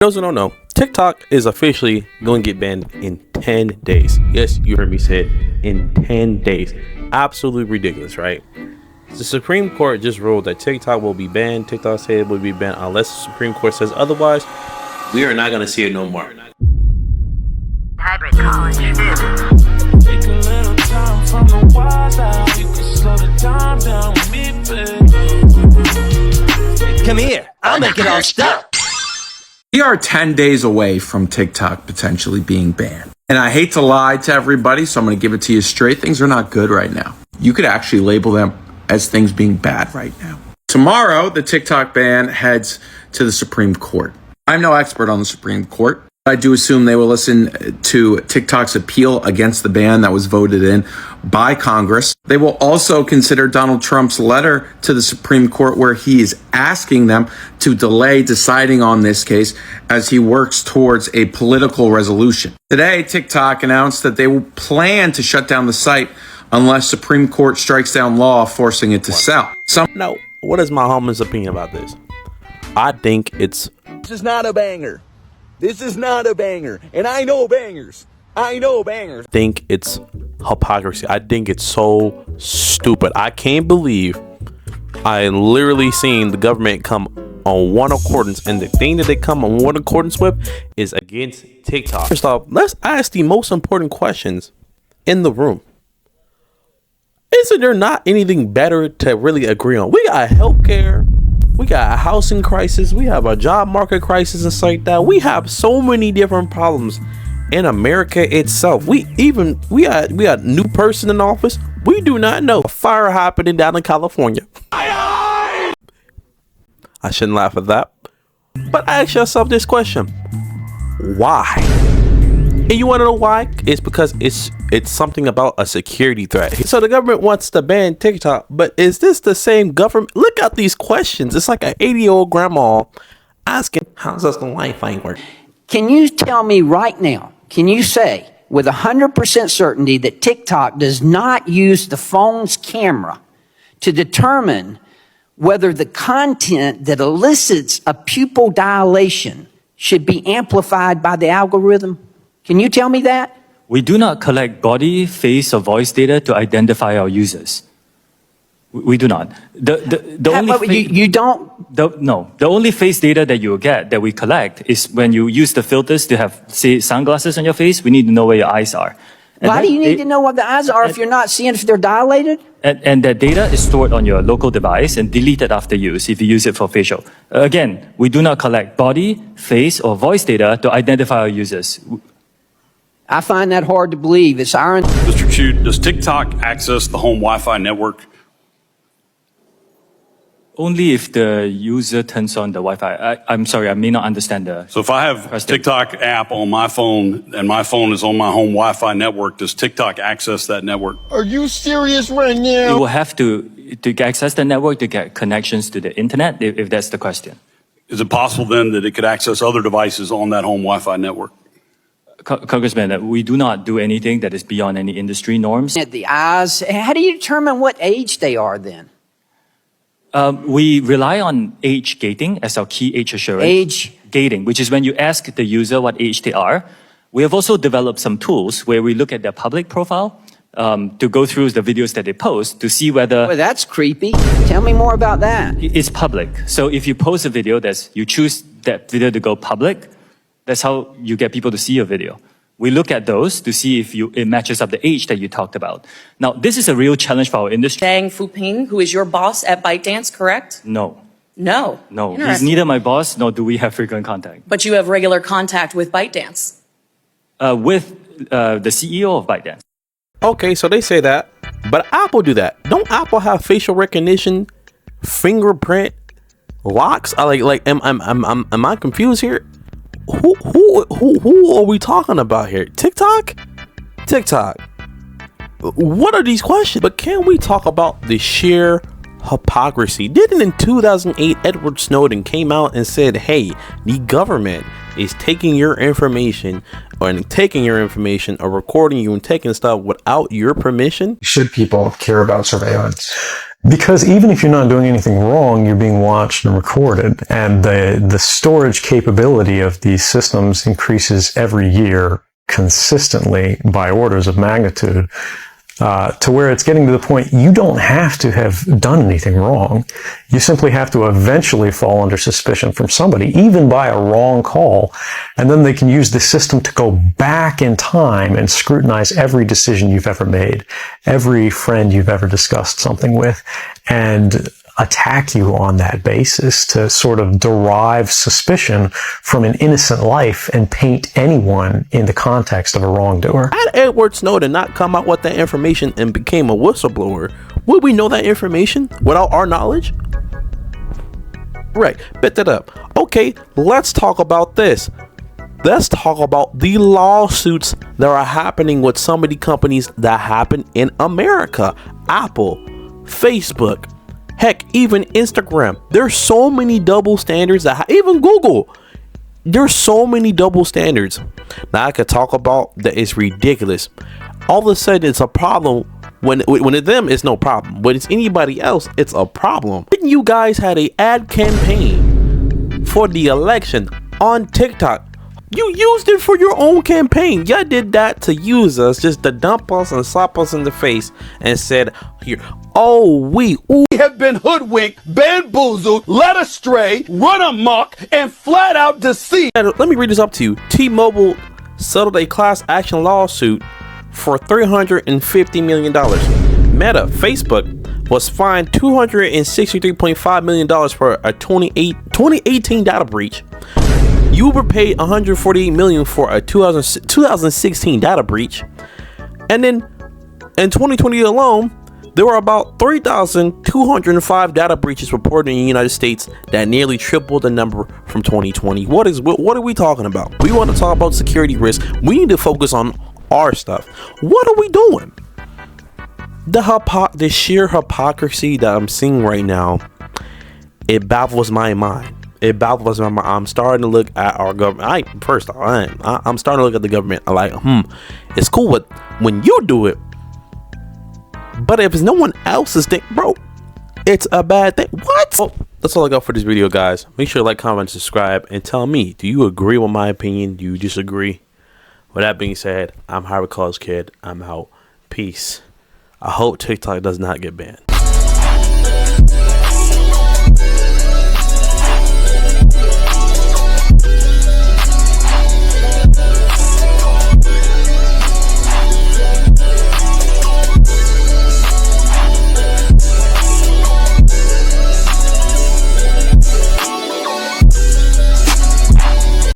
Those who don't know, TikTok is officially going to get banned in 10 days. Yes, you heard me say it, in 10 days. Absolutely ridiculous, right? The Supreme Court just ruled that TikTok will be banned. TikTok said it will be banned unless the Supreme Court says otherwise. We are not going to see it no more. Hybrid college. Take a little time from the wild out. You can slow the time down with me, baby. Come here, I'll make it all stop. We are 10 days away from TikTok potentially being banned. And I hate to lie to everybody, so I'm going to give it to you straight. Things are not good right now. You could actually label them as things being bad right now. Tomorrow, the TikTok ban heads to the Supreme Court. I'm no expert on the Supreme Court. I do assume they will listen to TikTok's appeal against the ban that was voted in by Congress. They will also consider Donald Trump's letter to the Supreme Court where he is asking them to delay deciding on this case as he works towards a political resolution. Today, TikTok announced that they will plan to shut down the site unless Supreme Court strikes down law forcing it to sell. Now, what is my homeless opinion about this? I think it's... This is not a banger. This is not a banger. And I know bangers. I know bangers. I think it's hypocrisy. I think it's so stupid. I can't believe I literally seen the government come on one accordance, and the thing that they come on one accordance with is against TikTok. First off, let's ask the most important questions in the room. Isn't there not anything better to really agree on? We got healthcare. We got a housing crisis. We have a job market crisis and stuff like that. We have so many different problems in America itself. We got a new person in office. We do not know. A fire happening down in California. I shouldn't laugh at that. But ask yourself this question. Why? And you want to know why? It's because it's something about a security threat. So the government wants to ban TikTok, but is this the same government? Look at these questions. It's like an 80-year-old grandma asking, how does the Wi-Fi work? Can you tell me right now, can you say with 100% certainty that TikTok does not use the phone's camera to determine whether the content that elicits a pupil dilation should be amplified by the algorithm? Can you tell me that? We do not collect body, face, or voice data to identify our users. We do not. The only face data that you will get, that we collect, is when you use the filters to have, say, sunglasses on your face. We need to know where your eyes are. Why do you need to know what the eyes are if you're not seeing if they're dilated? And that data is stored on your local device and deleted after use if you use it for facial. Again, we do not collect body, face, or voice data to identify our users. I find that hard to believe. It's our... Mr. Chu, does TikTok access the home Wi-Fi network? Only if the user turns on the Wi-Fi. I'm sorry, I may not understand the... So if I have a TikTok app on my phone and my phone is on my home Wi-Fi network, does TikTok access that network? Are you serious right now? You will have to access the network to get connections to the internet, if that's the question. Is it possible then that it could access other devices on that home Wi-Fi network? Congressman, we do not do anything that is beyond any industry norms. At the eyes, how do you determine what age they are then? We rely on age gating as our key age assurance. Age gating, which is when you ask the user what age they are. We have also developed some tools where we look at their public profile to go through the videos that they post to see whether... Well, that's creepy. Tell me more about that. It's public. So if you post a video, you choose that video to go public, that's how you get people to see your video. We look at those to see if it matches up the age that you talked about. Now, this is a real challenge for our industry. Deng Fuping, who is your boss at ByteDance, correct? No. No. No, he's neither my boss, nor do we have frequent contact. But you have regular contact with ByteDance. With the CEO of ByteDance. Okay, so they say that, but Apple do that. Don't Apple have facial recognition, fingerprint, locks? Am I confused here? Who are we talking about here? TikTok? What are these questions? But can we talk about the sheer hypocrisy? Didn't in 2008 Edward Snowden came out and said, hey, the government is taking your information or recording you and taking stuff without your permission. Should people care about surveillance? Because even if you're not doing anything wrong, you're being watched and recorded. And the storage capability of these systems increases every year consistently by orders of magnitude, to where it's getting to the point you don't have to have done anything wrong. You simply have to eventually fall under suspicion from somebody, even by a wrong call. And then they can use the system to go back in time and scrutinize every decision you've ever made, every friend you've ever discussed something with, and attack you on that basis to sort of derive suspicion from an innocent life and paint anyone in the context of a wrongdoer. Had Edward Snowden not come out with that information and became a whistleblower, would we know that information without our knowledge? Right, bet that up. Okay, let's talk about this. Let's talk about the lawsuits that are happening with some of the companies that happen in America. Apple, Facebook, heck, even Instagram. There's so many double standards even Google. There's so many double standards. Now I could talk about that it's ridiculous. All of a sudden it's a problem when it's them, it's no problem. When it's anybody else, it's a problem. You guys had an ad campaign for the election on TikTok. You used it for your own campaign. Y'all did that to use us, just to dump us and slap us in the face and said, here, we have been hoodwinked, bamboozled, led astray, run amok, and flat out deceived. Let me read this up to you. T-Mobile settled a class action lawsuit for $350 million. Meta, Facebook, was fined $263.5 million for a 2018 data breach. Uber paid $148 million for a 2016 data breach. And then in 2020 alone, there were about 3,205 data breaches reported in the United States. That nearly tripled the number from 2020. What are we talking about? We want to talk about security risk. We need to focus on our stuff. What are we doing? The sheer hypocrisy that I'm seeing right now, it baffles my mind. I'm starting to look at our government. I'm starting to look at the government. I'm like, it's cool when you do it, but if it's no one else's thing, bro, it's a bad thing. What? Well, that's all I got for this video, guys. Make sure to like, comment, subscribe, and tell me, do you agree with my opinion? Do you disagree? With that being said, I'm Hypocrisy Kid. I'm out. Peace. I hope TikTok does not get banned.